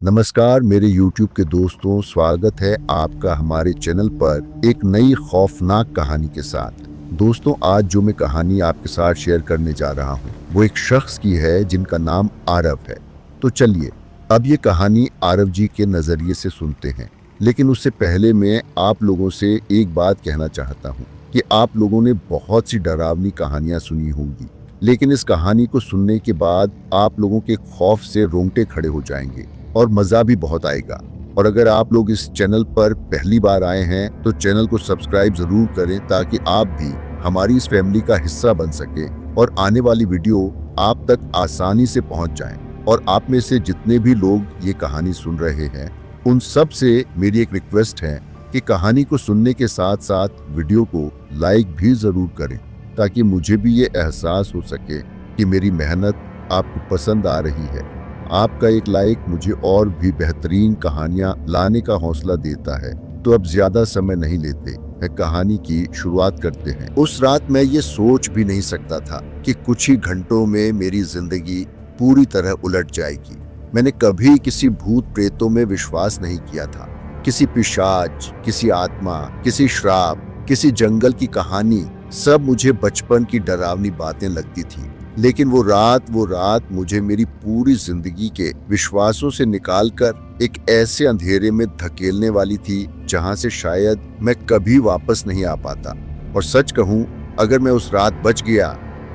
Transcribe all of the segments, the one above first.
नमस्कार मेरे YouTube के दोस्तों, स्वागत है आपका हमारे चैनल पर एक नई खौफनाक कहानी के साथ। दोस्तों, आज जो मैं कहानी आपके साथ शेयर करने जा रहा हूँ वो एक शख्स की है जिनका नाम आरव है। तो चलिए अब ये कहानी आरव जी के नज़रिए से सुनते हैं। लेकिन उससे पहले मैं आप लोगों से एक बात कहना चाहता हूँ कि आप लोगों ने बहुत सी डरावनी कहानियाँ सुनी होंगी, लेकिन इस कहानी को सुनने के बाद आप लोगों के खौफ से रोंगटे खड़े हो जाएंगे और मज़ा भी बहुत आएगा। और अगर आप लोग इस चैनल पर पहली बार आए हैं तो चैनल को सब्सक्राइब ज़रूर करें ताकि आप भी हमारी इस फैमिली का हिस्सा बन सके और आने वाली वीडियो आप तक आसानी से पहुंच जाएं। और आप में से जितने भी लोग ये कहानी सुन रहे हैं उन सब से मेरी एक रिक्वेस्ट है कि कहानी को सुनने के साथ साथ वीडियो को लाइक भी ज़रूर करें ताकि मुझे भी ये एहसास हो सके कि मेरी मेहनत आपको पसंद आ रही है। आपका एक लाइक मुझे और भी बेहतरीन कहानियां लाने का हौसला देता है। तो अब ज्यादा समय नहीं लेते हैं, कहानी की शुरुआत करते हैं। उस रात मैं ये सोच भी नहीं सकता था कि कुछ ही घंटों में मेरी जिंदगी पूरी तरह उलट जाएगी। मैंने कभी किसी भूत प्रेतों में विश्वास नहीं किया था। किसी पिशाच, किसी आत्मा, किसी श्राप, किसी जंगल की कहानी, सब मुझे बचपन की डरावनी बातें लगती थी। लेकिन वो रात मुझे मेरी पूरी जिंदगी के विश्वासों से निकालकर एक ऐसे अंधेरे में धकेलने वाली थी जहां से शायद मैं कभी वापस नहीं आ पाता। और सच कहूं, अगर मैं उस रात बच गया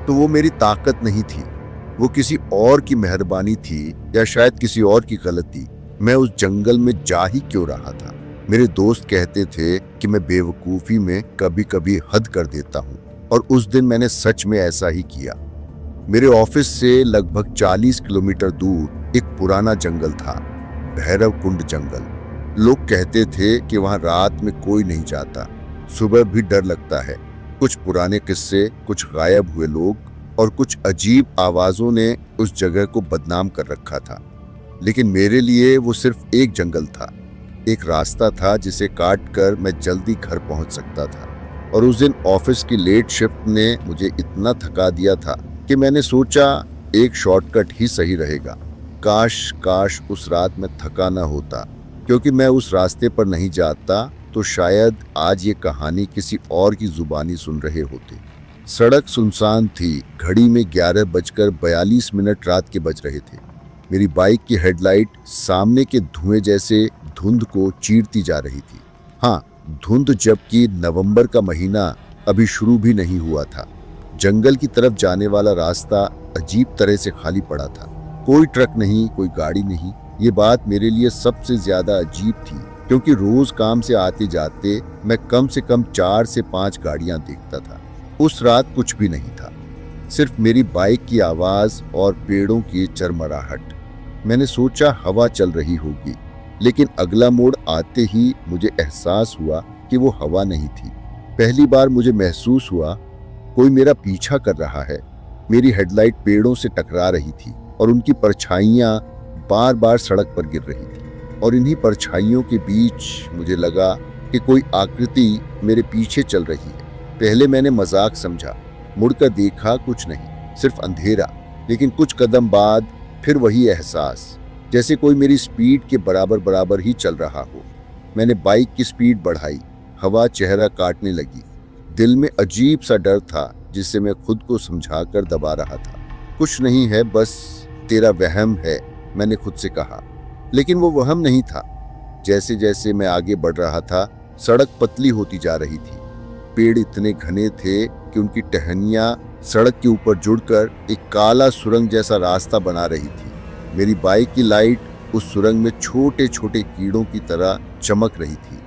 तो वो मेरी ताकत नहीं थी, वो किसी और की मेहरबानी थी या शायद किसी और की गलती। मैं उस जंगल में जा ही क्यों रहा था। मेरे दोस्त कहते थे कि मैं बेवकूफ़ी में कभी कभी हद कर देता हूँ, और उस दिन मैंने सच में ऐसा ही किया। मेरे ऑफिस से लगभग 40 किलोमीटर दूर एक पुराना जंगल था, भैरव कुंड जंगल। लोग कहते थे कि वहां रात में कोई नहीं जाता, सुबह भी डर लगता है। कुछ पुराने किस्से, कुछ गायब हुए लोग और कुछ अजीब आवाजों ने उस जगह को बदनाम कर रखा था। लेकिन मेरे लिए वो सिर्फ एक जंगल था, एक रास्ता था जिसे काट कर मैं जल्दी घर पहुंच सकता था। और उस दिन ऑफिस की लेट शिफ्ट ने मुझे इतना थका दिया था कि मैंने सोचा एक शॉर्टकट ही सही रहेगा। काश उस रात में थका ना होता, क्योंकि मैं उस रास्ते पर नहीं जाता तो शायद आज ये कहानी किसी और की जुबानी सुन रहे होते। सड़क सुनसान थी, घड़ी में 11:42 रात के बज रहे थे। मेरी बाइक की हेडलाइट सामने के धुएं जैसे धुंध को चीरती जा रही थी। हाँ, धुंध, जबकि नवंबर का महीना अभी शुरू भी नहीं हुआ था। जंगल की तरफ जाने वाला रास्ता अजीब तरह से खाली पड़ा था। कोई ट्रक नहीं, कोई गाड़ी नहीं। ये बात मेरे लिए सबसे ज्यादा अजीब थी, क्योंकि रोज काम से आते जाते मैं कम से कम 4 से 5 गाड़ियां देखता था। उस रात कुछ भी नहीं था, सिर्फ मेरी बाइक की आवाज और पेड़ों की चरमराहट। मैंने सोचा हवा चल रही होगी, लेकिन अगला मोड़ आते ही मुझे एहसास हुआ कि वो हवा नहीं थी। पहली बार मुझे महसूस हुआ कोई मेरा पीछा कर रहा है। मेरी हेडलाइट पेड़ों से टकरा रही थी और उनकी परछाइयां बार बार सड़क पर गिर रही थी। और इन्हीं परछाइयों के बीच मुझे लगा कि कोई आकृति मेरे पीछे चल रही है। पहले मैंने मजाक समझा, मुड़कर देखा, कुछ नहीं, सिर्फ अंधेरा। लेकिन कुछ कदम बाद फिर वही एहसास, जैसे कोई मेरी स्पीड के बराबर ही चल रहा हो। मैंने बाइक की स्पीड बढ़ाई, हवा चेहरा काटने लगी। दिल में अजीब सा डर था जिसे मैं खुद को समझाकर दबा रहा था। कुछ नहीं है, बस तेरा वहम है, मैंने खुद से कहा। लेकिन वो वहम नहीं था। जैसे जैसे मैं आगे बढ़ रहा था, सड़क पतली होती जा रही थी। पेड़ इतने घने थे कि उनकी टहनियां सड़क के ऊपर जुड़कर एक काला सुरंग जैसा रास्ता बना रही थी। मेरी बाइक की लाइट उस सुरंग में छोटे छोटे कीड़ों की तरह चमक रही थी।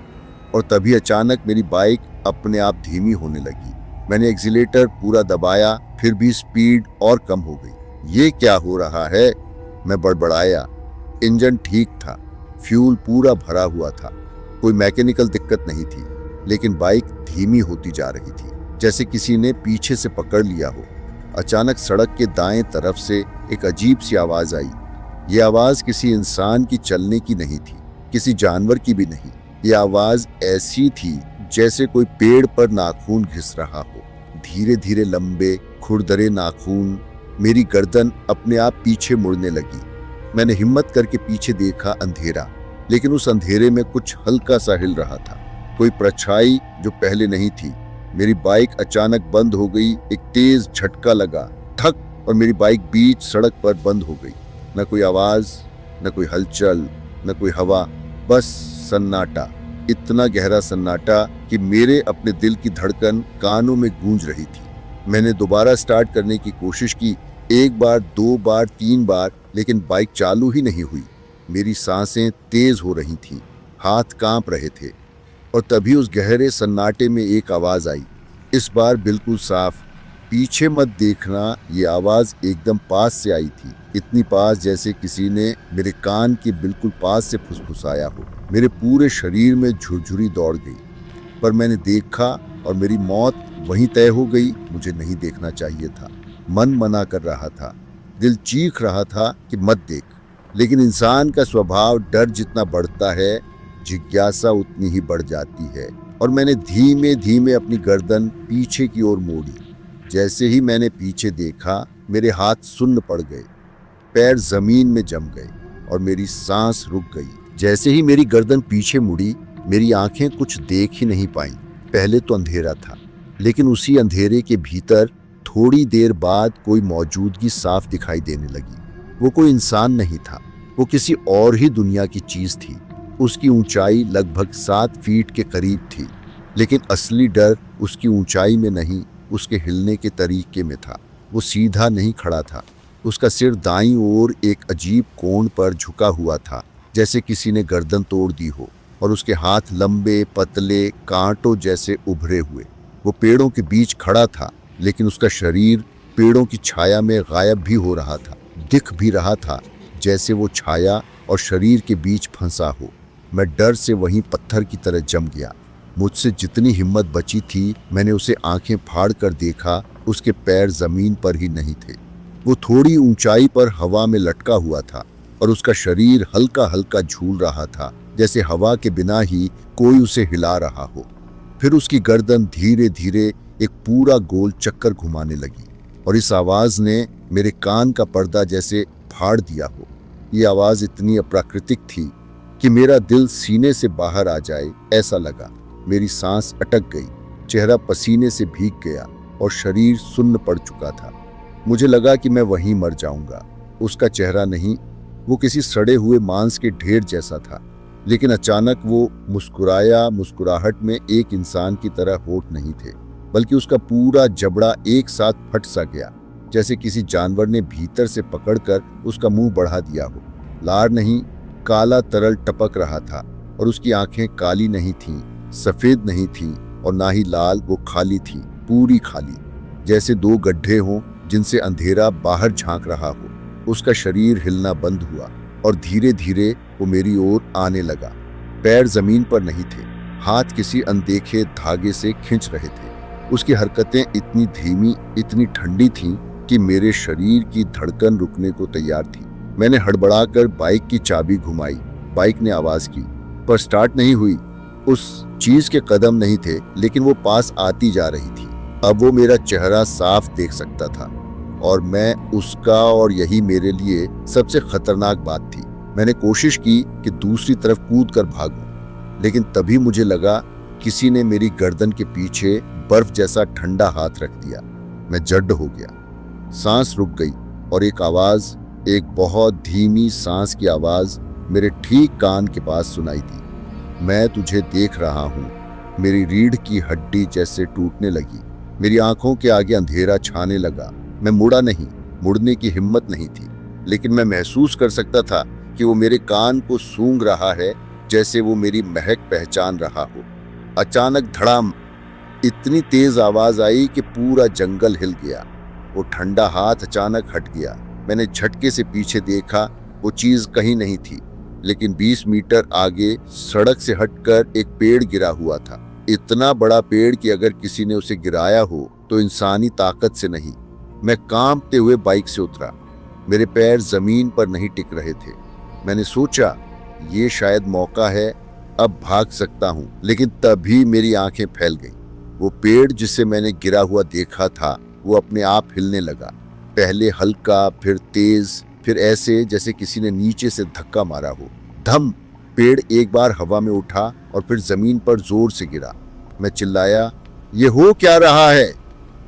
और तभी अचानक मेरी बाइक अपने आप धीमी होने लगी। मैंने एक्सीलेटर पूरा दबाया, फिर भी स्पीड और कम हो गई। ये क्या हो रहा है, मैं बड़बड़ाया। इंजन ठीक था, फ्यूल पूरा भरा हुआ था, कोई मैकेनिकल दिक्कत नहीं थी। लेकिन बाइक धीमी होती जा रही थी, जैसे किसी ने पीछे से पकड़ लिया हो। अचानक सड़क के दाएं तरफ से एक अजीब सी आवाज आई। ये आवाज किसी इंसान की चलने की नहीं थी, किसी जानवर की भी नहीं। ये आवाज ऐसी थी जैसे कोई पेड़ पर नाखून घिस रहा हो, धीरे धीरे लंबे खुरदरे नाखून। मेरी गर्दन अपने आप पीछे मुड़ने लगी। मैंने हिम्मत करके पीछे देखा, अंधेरा, लेकिन उस अंधेरे में कुछ हल्का सा हिल रहा था, कोई परछाई जो पहले नहीं थी। मेरी बाइक अचानक बंद हो गई, एक तेज झटका लगा, ठक, और मेरी बाइक बीच सड़क पर बंद हो गई। न कोई आवाज, न कोई हलचल, न कोई हवा, बस सन्नाटा, इतना गहरा सन्नाटा कि मेरे अपने दिल की धड़कन कानों में गूंज रही थी। मैंने दोबारा स्टार्ट करने की कोशिश की, एक बार, दो बार, तीन बार, लेकिन बाइक चालू ही नहीं हुई। मेरी सांसें तेज हो रही थीं, हाथ कांप रहे थे, और तभी उस गहरे सन्नाटे में एक आवाज आई, इस बार बिल्कुल साफ, पीछे मत देखना। ये आवाज एकदम पास से आई थी, इतनी पास जैसे किसी ने मेरे कान के बिल्कुल पास से फुसफुसाया हो। मेरे पूरे शरीर में झुरझुरी दौड़ गई, पर मैंने देखा और मेरी मौत वहीं तय हो गई। मुझे नहीं देखना चाहिए था, मन मना कर रहा था, दिल चीख रहा था कि मत देख, लेकिन इंसान का स्वभाव डर जितना बढ़ता है, जिज्ञासा उतनी ही बढ़ जाती है, और मैंने धीमे धीमे अपनी गर्दन पीछे की ओर मोड़ी। जैसे ही मैंने पीछे देखा, मेरे हाथ सुन्न पड़ गए, पैर जमीन में जम गए और मेरी सांस रुक गई। जैसे ही मेरी गर्दन पीछे मुड़ी, मेरी आंखें कुछ देख ही नहीं पाईं। पहले तो अंधेरा था, लेकिन उसी अंधेरे के भीतर थोड़ी देर बाद कोई मौजूदगी साफ दिखाई देने लगी। वो कोई इंसान नहीं था, वो किसी और ही दुनिया की चीज थी। उसकी ऊंचाई लगभग 7 फीट के करीब थी, लेकिन असली डर उसकी ऊंचाई में नहीं, उसके हिलने के तरीके में था। वो सीधा नहीं खड़ा था, उसका सिर दाईं ओर एक अजीब कोण पर झुका हुआ था, जैसे किसी ने गर्दन तोड़ दी हो, और उसके हाथ लंबे, पतले, कांटों जैसे उभरे हुए। वो पेड़ों के बीच खड़ा था, लेकिन उसका शरीर पेड़ों की छाया में गायब भी हो रहा था, दिख भी रहा था, जैसे वो छाया और शरीर के बीच फंसा हो। मैं डर से वहीं पत्थर की तरह जम गया। मुझसे जितनी हिम्मत बची थी, मैंने उसे आंखें फाड़ कर देखा। उसके पैर जमीन पर ही नहीं थे, वो थोड़ी ऊंचाई पर हवा में लटका हुआ था, और उसका शरीर हल्का हल्का झूल रहा था, जैसे हवा के बिना ही कोई उसे हिला रहा हो। फिर उसकी गर्दन धीरे धीरे एक पूरा गोल चक्कर घुमाने लगी, और इस आवाज ने मेरे कान का पर्दा जैसे फाड़ दिया हो। ये आवाज इतनी अप्राकृतिक थी कि मेरा दिल सीने से बाहर आ जाए ऐसा लगा। मेरी सांस अटक गई, चेहरा पसीने से भीग गया और शरीर सुन्न पड़ चुका था। मुझे लगा कि मैं वहीं मर जाऊंगा। उसका चेहरा नहीं, वो किसी सड़े हुए मांस के ढेर जैसा था। लेकिन अचानक वो मुस्कुराया। मुस्कुराहट में एक इंसान की तरह होठ नहीं थे, बल्कि उसका पूरा जबड़ा एक साथ फट सा गया, जैसे किसी जानवर ने भीतर से पकड़कर उसका मुंह बढ़ा दिया हो। लार नहीं, काला तरल टपक रहा था, और उसकी आंखें काली नहीं थीं, सफेद नहीं थीं, और ना ही लाल। वो खाली थी, पूरी खाली, जैसे 2 गड्ढे हों जिनसे अंधेरा बाहर झांक रहा हो। उसका शरीर हिलना बंद हुआ, और धीरे धीरे वो मेरी ओर आने लगा। पैर जमीन पर नहीं थे, हाथ किसी अनदेखे धागे से खींच रहे थे। उसकी हरकतें इतनी धीमी, इतनी ठंडी थीं कि मेरे शरीर की धड़कन रुकने को तैयार थी। मैंने हड़बड़ाकर बाइक की चाबी घुमाई। बाइक ने आवाज की, पर स्टार्ट नहीं हुई। उस चीज के कदम नहीं थे, लेकिन वो पास आती जा रही थी। अब वो मेरा चेहरा साफ देख सकता था, और मैं उसका, और यही मेरे लिए सबसे खतरनाक बात थी। मैंने कोशिश की कि दूसरी तरफ कूद कर भागूं, लेकिन तभी मुझे लगा किसी ने मेरी गर्दन के पीछे बर्फ जैसा ठंडा हाथ रख दिया। मैं जड्ड हो गया, सांस रुक गई, और एक आवाज, एक बहुत धीमी सांस की आवाज मेरे ठीक कान के पास सुनाई दी। मैं तुझे देख रहा हूँ। मेरी रीढ़ की हड्डी जैसे टूटने लगी, मेरी आंखों के आगे अंधेरा छाने लगा। मैं मुड़ा नहीं, मुड़ने की हिम्मत नहीं थी, लेकिन मैं महसूस कर सकता था कि वो मेरे कान को सूंघ रहा है, जैसे वो मेरी महक पहचान रहा हो। अचानक धड़ाम, इतनी तेज आवाज आई कि पूरा जंगल हिल गया। वो ठंडा हाथ अचानक हट गया। मैंने झटके से पीछे देखा, वो चीज कहीं नहीं थी, लेकिन 20 मीटर आगे सड़क से हटकर एक पेड़ गिरा हुआ था। इतना बड़ा पेड़ कि अगर किसी ने उसे गिराया हो तो इंसानी ताकत से नहीं। मैं कांपते हुए बाइक से उतरा, मेरे पैर जमीन पर नहीं टिक रहे थे। मैंने सोचा, ये शायद मौका है, अब भाग सकता हूँ, लेकिन तभी मेरी आंखें फैल गईं। वो पेड़ जिसे मैंने गिरा हुआ देखा था, वो अपने आप हिलने लगा, पहले हल्का, फिर तेज, फिर ऐसे जैसे किसी ने नीचे से धक्का मारा हो। धम! पेड़ एक बार हवा में उठा और फिर जमीन पर जोर से गिरा। मैं चिल्लाया, ये हो क्या रहा है?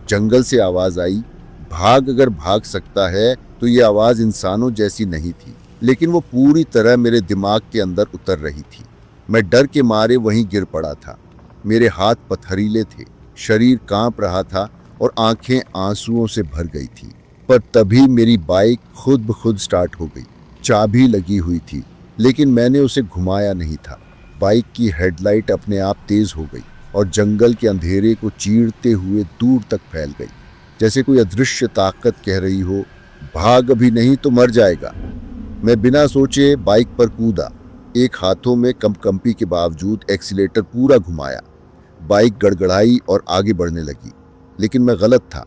जंगल से आवाज आई, भाग अगर भाग सकता है तो ये आवाज इंसानों जैसी नहीं थी, लेकिन वो पूरी तरह मेरे दिमाग के अंदर उतर रही थी। मैं डर के मारे वहीं गिर पड़ा था। मेरे हाथ पथरीले थे, शरीर कांप रहा था और आंखें आंसुओं से भर गई थी। पर तभी मेरी बाइक खुद ब खुद स्टार्ट हो गई। चाबी लगी हुई थी, लेकिन मैंने उसे घुमाया नहीं था। बाइक की हेडलाइट अपने आप तेज हो गई और जंगल के अंधेरे को चीरते हुए दूर तक फैल गई, जैसे कोई अदृश्य ताकत कह रही हो, भाग अभी नहीं तो मर जाएगा। मैं बिना सोचे बाइक पर कूदा। एक हाथों में कंपकंपी के बावजूद एक्सीलेटर पूरा घुमाया। बाइक गड़गड़ाई और आगे बढ़ने लगी, लेकिन मैं गलत था।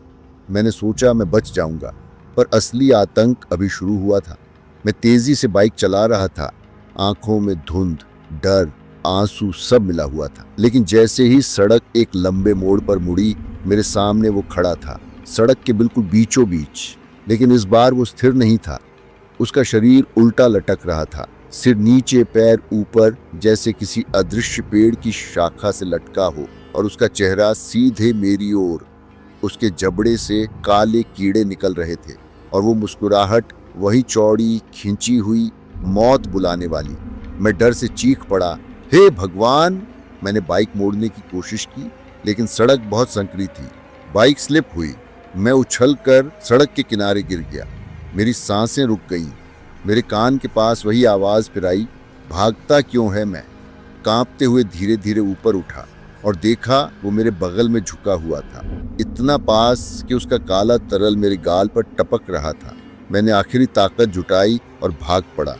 मैंने सोचा मैं बच जाऊंगा, पर असली आतंक अभी शुरू हुआ था। मैं तेजी से बाइक चला रहा था, आंखों में धुंध, डर, आंसू सब मिला हुआ था। लेकिन जैसे ही सड़क एक लंबे मोड़ पर मुड़ी, मेरे सामने वो खड़ा था, सड़क के बिल्कुल बीचों बीच। लेकिन इस बार वो स्थिर नहीं था। उसका शरीर उल्टा लटक रहा था, सिर नीचे पैर ऊपर, जैसे किसी अदृश्य पेड़ की शाखा से लटका हो, और उसका चेहरा सीधे मेरी ओर। उसके जबड़े से काले कीड़े निकल रहे थे और वो मुस्कुराहट वही चौड़ी, खिंची हुई, मौत बुलाने वाली। मैं डर से चीख पड़ा, हे भगवान! मैंने बाइक मोड़ने की कोशिश की, लेकिन सड़क बहुत संकरी थी। बाइक स्लिप हुई। मैं उछलकर सड़क के किनारे गिर गया। मेरी सांसें रुक गईं। मेरे कान के पास वही आवाज फिर आई, भागता क्यों है? मैं कांपते हुए धीरे धीरे ऊपर उठा और देखा वो मेरे बगल में झुका हुआ था, इतना पास कि उसका काला तरल मेरे गाल पर टपक रहा था। मैंने आखिरी ताकत जुटाई और भाग पड़ा।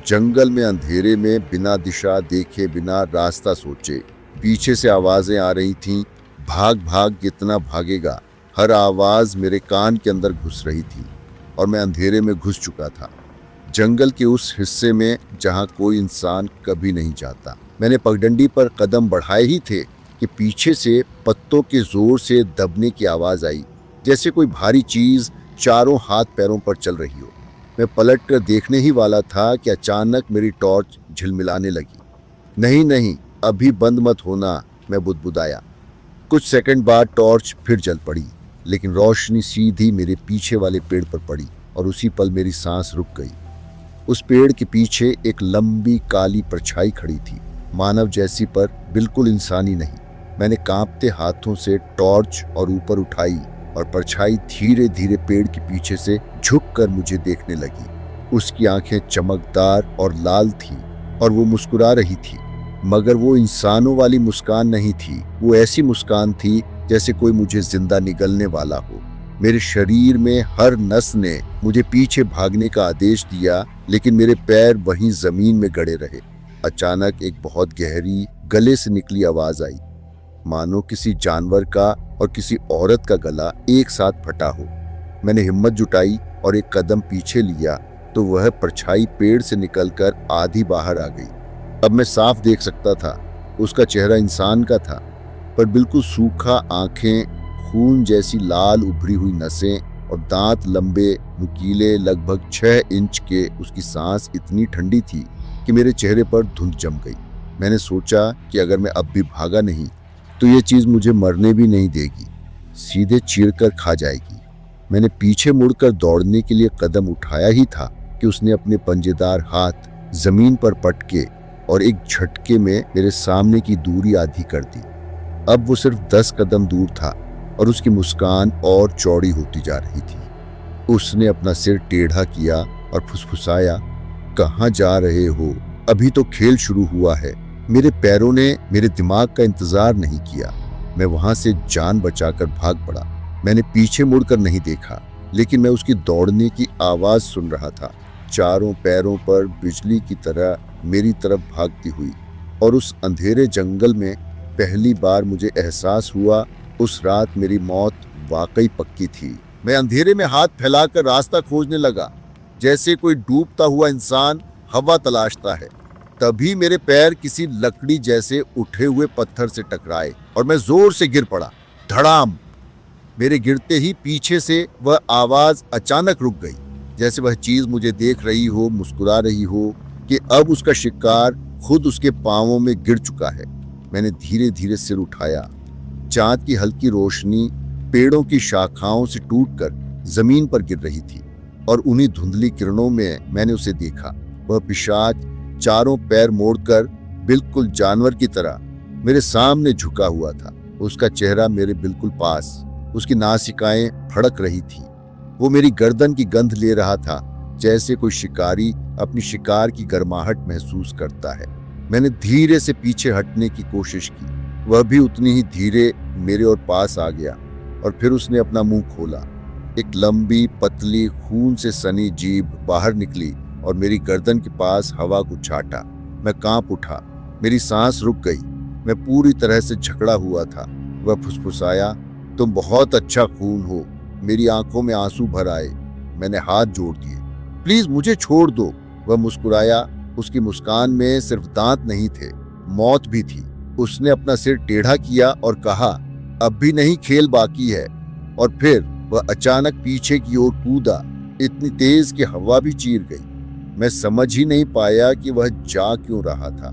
जंगल में अंधेरे में बिना दिशा देखे, बिना रास्ता सोचे। पीछे से आवाजें आ रही थीं, भाग भाग, कितना भागेगा? हर आवाज मेरे कान के अंदर घुस रही थी और मैं अंधेरे में घुस चुका था, जंगल के उस हिस्से में जहां कोई इंसान कभी नहीं जाता। मैंने पगडंडी पर कदम बढ़ाए ही थे कि पीछे से पत्तों के जोर से दबने की आवाज आई, जैसे कोई भारी चीज चारों हाथ पैरों पर चल रही हो। मैं पलटकर देखने ही वाला था कि अचानक मेरी टॉर्च झिलमिलाने लगी। नहीं नहीं, अभी बंद मत होना, मैं बुदबुदाया। कुछ सेकंड बाद टॉर्च फिर जल पड़ी, लेकिन रोशनी सीधी मेरे पीछे वाले पेड़ पर पड़ी और उसी पल मेरी सांस रुक गई। उस पेड़ के पीछे एक लंबी काली परछाई खड़ी थी, मानव जैसी पर बिल्कुल इंसानी नहीं। मैंने कांपते हाथों से टॉर्च और ऊपर उठाई और परछाई धीरे धीरे पेड़ के पीछे से झुककर मुझे देखने लगी। उसकी आंखें चमकदार और लाल थीं और वो मुस्कुरा रही थी, मगर वो इंसानों वाली मुस्कान नहीं थी। वो ऐसी मुस्कान थी जैसे कोई मुझे जिंदा निगलने वाला हो। मेरे शरीर में हर नस ने मुझे पीछे भागने का आदेश दिया, लेकिन मेरे पैर वहीं जमीन में गड़े रहे। अचानक एक बहुत गहरी, गले से निकली आवाज आई, मानो किसी जानवर का और किसी औरत का गला एक साथ फटा हो। मैंने हिम्मत जुटाई और एक कदम पीछे लिया तो वह परछाई पेड़ से निकलकर आधी बाहर आ गई। अब मैं साफ देख सकता था, उसका चेहरा इंसान का था, पर बिल्कुल सूखा, आंखें खून जैसी लाल उभरी हुई नसें और दांत लंबे, नुकीले, लगभग 6 इंच के। उसकी सांस इतनी ठंडी थी कि मेरे चेहरे पर धुंध जम गई। मैंने सोचा कि अगर मैं अब भी भागा नहीं तो ये चीज मुझे मरने भी नहीं देगी, सीधे चीरकर खा जाएगी। मैंने पीछे मुड़कर दौड़ने के लिए कदम उठाया ही था कि उसने अपने पंजेदार हाथ जमीन पर पटके और एक झटके में मेरे सामने की दूरी आधी कर दी। अब वो सिर्फ 10 कदम दूर था और उसकी मुस्कान और चौड़ी होती जा रही थी। उसने अपना सिर टेढ़ा किया और फुसफुसाया, कहाँ जा रहे हो? अभी तो खेल शुरू हुआ है। मेरे पैरों ने मेरे दिमाग का इंतजार नहीं किया। मैं वहां से जान बचाकर भाग पड़ा। मैंने पीछे मुड़कर नहीं देखा, लेकिन मैं उसकी दौड़ने की आवाज सुन रहा था, चारों पैरों पर बिजली की तरह मेरी तरफ भागती हुई। और उस अंधेरे जंगल में पहली बार मुझे एहसास हुआ, उस रात मेरी मौत वाकई पक्की थी। मैं अंधेरे में हाथ फैलाकर रास्ता खोजने लगा, जैसे कोई डूबता हुआ इंसान हवा तलाशता है। तभी मेरे पैर किसी लकड़ी जैसे उठे हुए पत्थर से टकराए और मैं जोर से गिर पड़ा। धड़ाम! मेरे गिरते ही पीछे से वह आवाज अचानक रुक गई। जैसे वह चीज मुझे देख रही हो, मुस्कुरा रही हो कि अब उसका शिकार खुद उसके पांवों में गिर चुका है। मैंने धीरे धीरे सिर उठाया। चांद की हल्की रोशनी पेड़ों की शाखाओं से टूटकर जमीन पर गिर रही थी और उन्हीं धुंधली किरणों में मैंने उसे देखा। वह पिशाच चारों पैर मोड़कर बिल्कुल जानवर की तरह मेरे सामने झुका हुआ था। उसका चेहरा मेरे बिल्कुल पास, उसकी नासिकाएं फड़क रही थी। वो मेरी गर्दन की गंध ले रहा था, जैसे कोई शिकारी अपनी शिकार की गर्माहट महसूस करता है। मैंने धीरे से पीछे हटने की कोशिश की। वह भी उतनी ही धीरे मेरे और पास आ गया और फिर उसने अपना मुंह खोला। एक लंबी पतली खून से सनी जीभ बाहर निकली और मेरी गर्दन के पास हवा को छाटा। मैं कांप उठा, मेरी सांस रुक गई। मैं पूरी तरह से झकड़ा हुआ था। वह फुसफुसाया, तुम बहुत अच्छा खून हो। मेरी आंखों में आंसू भर आए। मैंने हाथ जोड़ दिए, प्लीज मुझे छोड़ दो। वह मुस्कुराया। उसकी मुस्कान में सिर्फ दांत नहीं थे, मौत भी थी। उसने अपना सिर टेढ़ा किया और कहा, अब भी नहीं, खेल बाकी है। और फिर वह अचानक पीछे की ओर कूदा, इतनी तेज कि हवा भी चीर गई। मैं समझ ही नहीं पाया कि वह जा क्यों रहा था,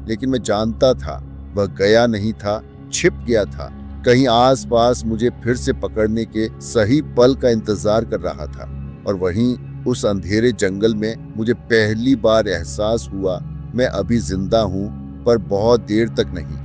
लेकिन मैं जानता था वह गया नहीं था, छिप गया था। कहीं आसपास मुझे फिर से पकड़ने के सही पल का इंतजार कर रहा था। और वहीं उस अंधेरे जंगल में मुझे पहली बार एहसास हुआ, मैं अभी जिंदा हूं, पर बहुत देर तक नहीं।